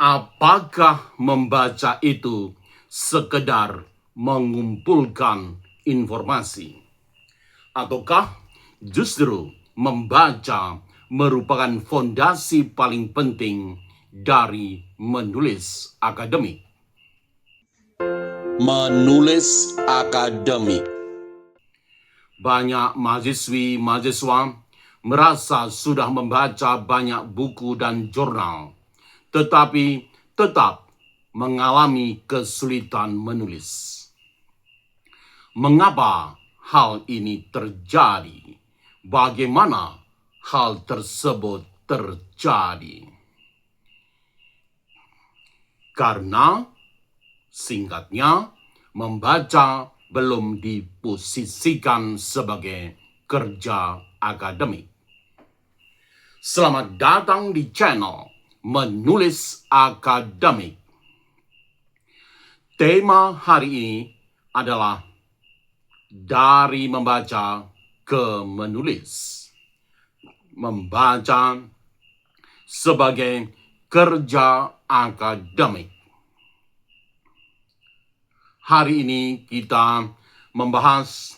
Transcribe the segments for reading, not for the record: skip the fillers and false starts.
Apakah membaca itu sekedar mengumpulkan informasi? Ataukah justru membaca merupakan fondasi paling penting dari menulis akademik? Menulis akademik. Banyak mahasiswa merasa sudah membaca banyak buku dan jurnal, tetapi tetap mengalami kesulitan menulis. Mengapa hal ini terjadi? Bagaimana hal tersebut terjadi? Karena singkatnya, membaca belum diposisikan sebagai kerja akademik. Selamat datang di channel Menulis Akademik. Tema hari ini adalah dari membaca ke menulis. Membaca sebagai kerja akademik. Hari ini kita membahas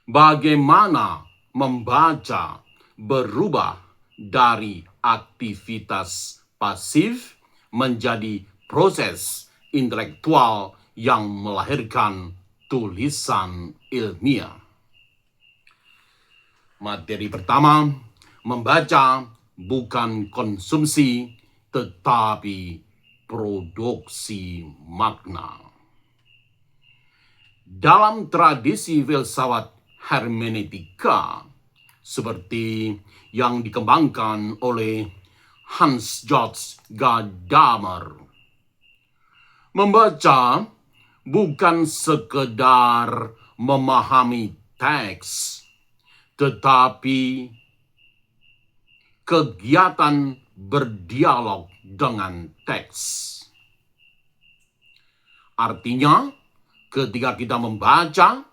bagaimana membaca berubah dari aktivitas pasif menjadi proses intelektual yang melahirkan tulisan ilmiah. Materi pertama, membaca bukan konsumsi tetapi produksi makna. Dalam tradisi filsafat hermeneutika seperti yang dikembangkan oleh Hans-Georg Gadamer, membaca bukan sekedar memahami teks, tetapi kegiatan berdialog dengan teks. Artinya, ketika kita membaca,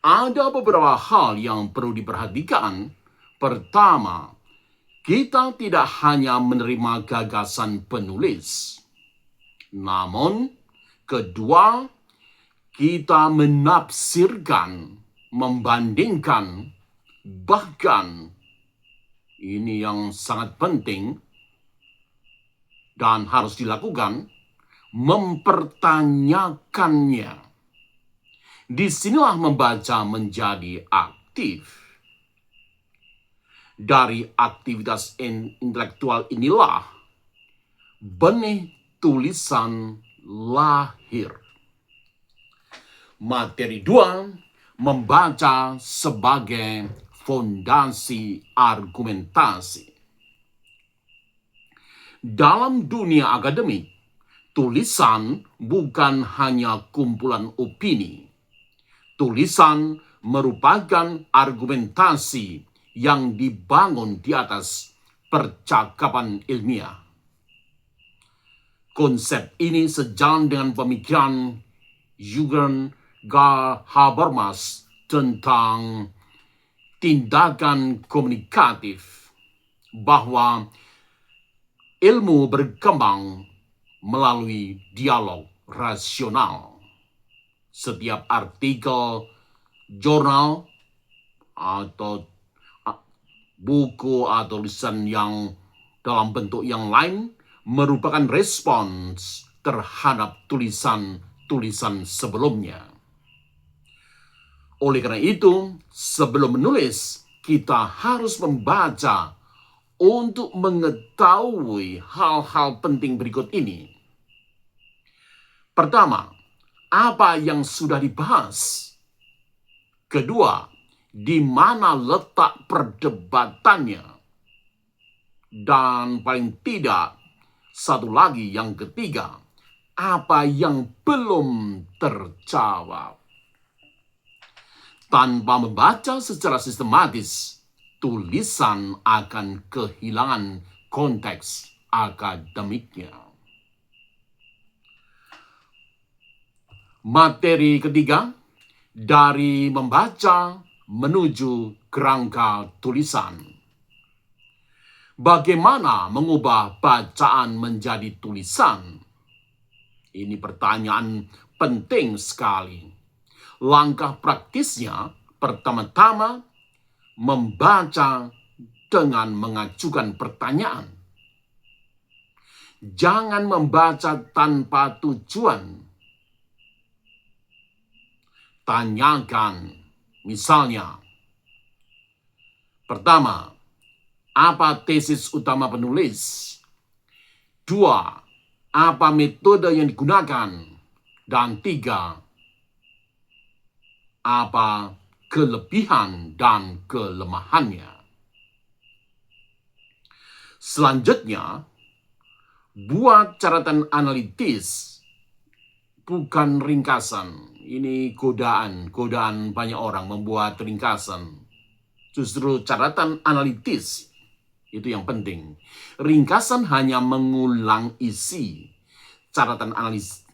ada beberapa hal yang perlu diperhatikan. Pertama, kita tidak hanya menerima gagasan penulis, namun kedua, kita menafsirkan, membandingkan, bahkan ini yang sangat penting dan harus dilakukan, mempertanyakannya. Disinilah membaca menjadi aktif. Dari aktivitas intelektual inilah benih tulisan lahir. Materi 2, membaca sebagai fondasi argumentasi. Dalam dunia akademik, tulisan bukan hanya kumpulan opini. Tulisan merupakan argumentasi yang dibangun di atas percakapan ilmiah. Konsep ini sejalan dengan pemikiran Jürgen Habermas tentang tindakan komunikatif, bahwa ilmu berkembang melalui dialog rasional. Setiap artikel, jurnal, atau buku atau tulisan yang dalam bentuk yang lain merupakan respons terhadap tulisan-tulisan sebelumnya. Oleh karena itu, sebelum menulis, kita harus membaca untuk mengetahui hal-hal penting berikut ini. Pertama, apa yang sudah dibahas? Kedua, di mana letak perdebatannya? Dan paling tidak, satu lagi, yang ketiga, apa yang belum terjawab? Tanpa membaca secara sistematis, tulisan akan kehilangan konteks akademiknya. Materi ketiga, dari membaca menuju kerangka tulisan. Bagaimana mengubah bacaan menjadi tulisan? Ini pertanyaan penting sekali. Langkah praktisnya, pertama-tama membaca dengan mengajukan pertanyaan. Jangan membaca tanpa tujuan. Tanyakan, misalnya, pertama, apa tesis utama penulis? 2. Apa metode yang digunakan? Dan 3. Apa kelebihan dan kelemahannya? Selanjutnya, buat catatan analitis, bukan ringkasan. Ini godaan banyak orang membuat ringkasan. Justru catatan analitis itu yang penting. Ringkasan hanya mengulang isi. Catatan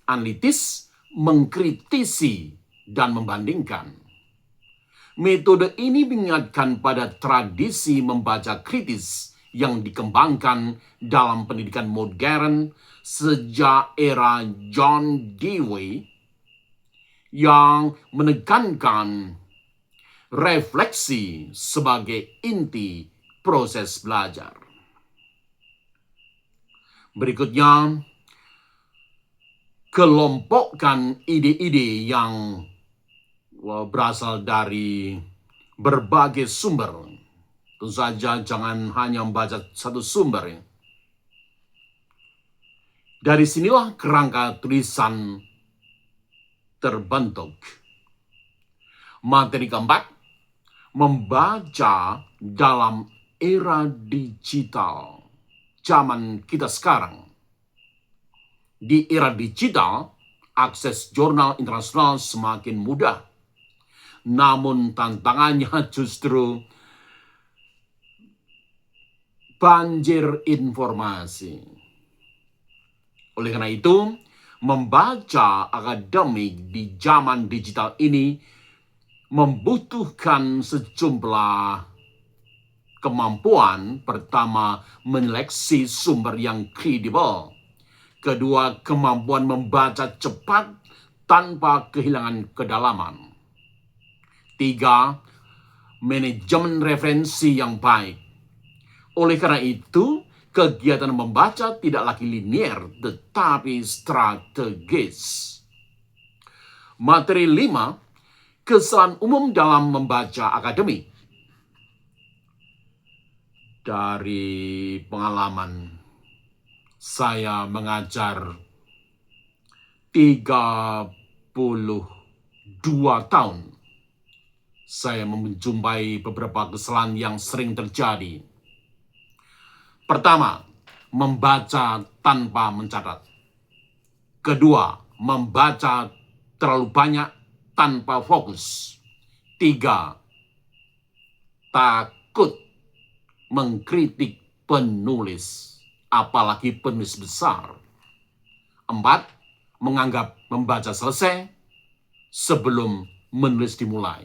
analitis mengkritisi dan membandingkan. Metode ini mengingatkan pada tradisi membaca kritis yang dikembangkan dalam pendidikan modern sejak era John Dewey yang menekankan refleksi sebagai inti proses belajar. Berikutnya, kelompokkan ide-ide yang berasal dari berbagai sumber. Tentu saja jangan hanya membaca satu sumber. Dari sinilah kerangka tulisan terbentuk. Materi keempat, membaca dalam era digital zaman kita sekarang. Di era digital, akses jurnal internasional semakin mudah. Namun tantangannya justru banjir informasi. Oleh karena itu, membaca akademik di zaman digital ini membutuhkan sejumlah kemampuan. Pertama, menyeleksi sumber yang kredibel. Kedua, kemampuan membaca cepat tanpa kehilangan kedalaman. 3, manajemen referensi yang baik. Oleh karena itu, kegiatan membaca tidak lagi linier, tetapi strategis. Materi 5, kesalahan umum dalam membaca akademik. Dari pengalaman saya mengajar 32 tahun, saya menjumpai beberapa kesalahan yang sering terjadi. Pertama, membaca tanpa mencatat. Kedua, membaca terlalu banyak tanpa fokus. 3, takut mengkritik penulis, apalagi penulis besar. 4, menganggap membaca selesai sebelum menulis dimulai.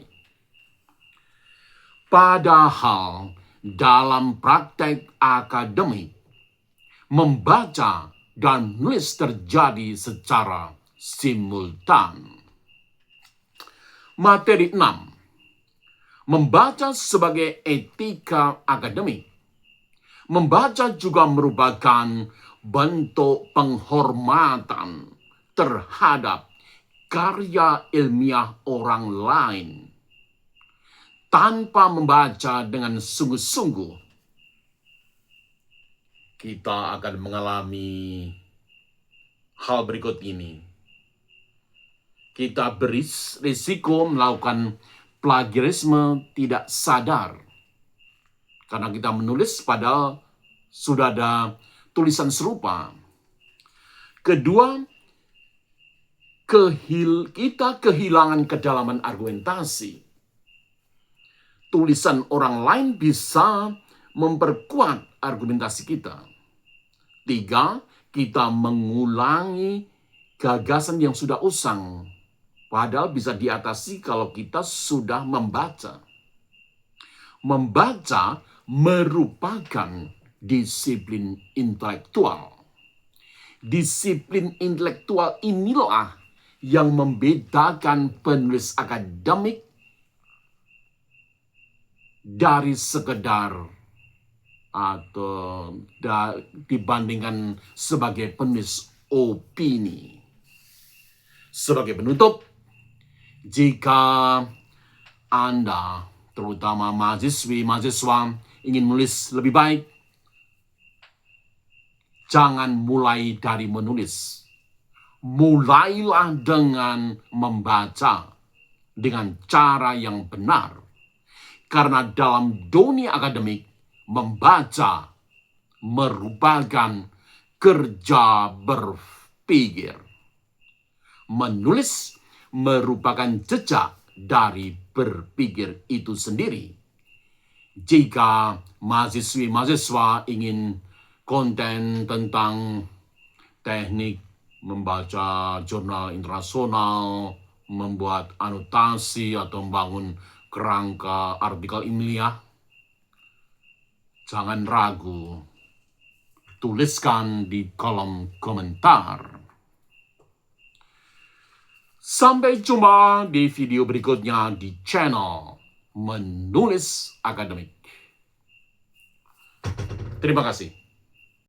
Padahal dalam praktek akademik, membaca dan menulis terjadi secara simultan. Materi 6, membaca sebagai etika akademik. Membaca juga merupakan bentuk penghormatan terhadap karya ilmiah orang lain. Tanpa membaca dengan sungguh-sungguh, kita akan mengalami hal berikut ini. Kita berisiko melakukan plagiarisme tidak sadar. Karena kita menulis padahal sudah ada tulisan serupa. Kedua, kita kehilangan kedalaman argumentasi. Tulisan orang lain bisa memperkuat argumentasi kita. 3, kita mengulangi gagasan yang sudah usang. Padahal bisa diatasi kalau kita sudah membaca. Membaca merupakan disiplin intelektual. Disiplin intelektual inilah yang membedakan penulis akademik dari sekedar atau dibandingkan sebagai penulis opini. Sebagai penutup, jika Anda, terutama mahasiswa ingin menulis lebih baik, jangan mulai dari menulis. Mulailah dengan membaca dengan cara yang benar. Karena dalam dunia akademik, membaca merupakan kerja berpikir. Menulis merupakan jejak dari berpikir itu sendiri. Jika mahasiswa ingin konten tentang teknik membaca jurnal internasional, membuat anotasi atau membangun kerangka artikel ilmiah, jangan ragu, tuliskan di kolom komentar. Sampai jumpa di video berikutnya di channel Menulis Akademik. Terima kasih.